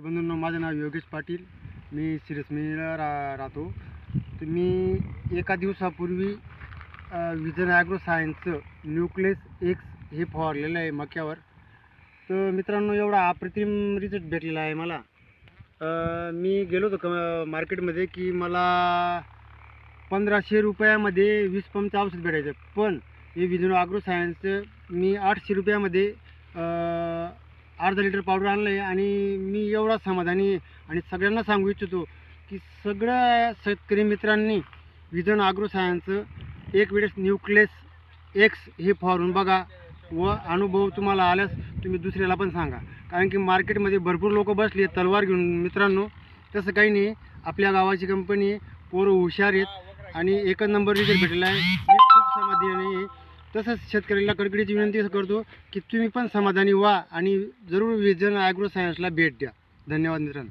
बंधूंनो, माझं नाव योगेश पाटील. मी सिरसमीला राहतो. तर मी एका दिवसापूर्वी विजन ॲग्रो सायन्सचं न्यूक्लियस एक्स हे फवारलेलं आहे मक्यावर. तर मित्रांनो, एवढा अप्रतिम रिझल्ट भेटलेला आहे मला. मी गेलो होतो मार्केटमध्ये की मला 1500 रुपयामध्ये 20 पंपचं औषध भेटायचं, पण हे विजन ॲग्रो सायन्सचं मी 800 रुपयामध्ये अर्धा लिटर पावडर आणलं आहे. आणि मी एवढा समाधानी आहे आणि सगळ्यांना सांगू इच्छितो की सगळ्या शेतकरी मित्रांनी विजन ॲग्रो सायन्सचं एक वेळेस न्यूक्लियस एक्स हे फवारून बघा व अनुभव तुम्हाला आल्यास तुम्ही दुसऱ्याला पण सांगा. कारण की मार्केटमध्ये भरपूर लोक बसली आहेत तलवार घेऊन. मित्रांनो, तसं काही नाही. आपल्या गावाची कंपनी आहे, पोरं हुशार आहेत आणि एकच नंबर रिझल्ट भेटलेला आहे. मी खूप समाधानी आहे. तसंच शेतकऱ्याला कडकडीची विनंती करतो की तुम्ही पण समाधानी व्हा आणि जरूर विजन ॲग्रो सायन्सला भेट द्या. धन्यवाद मित्रांनो.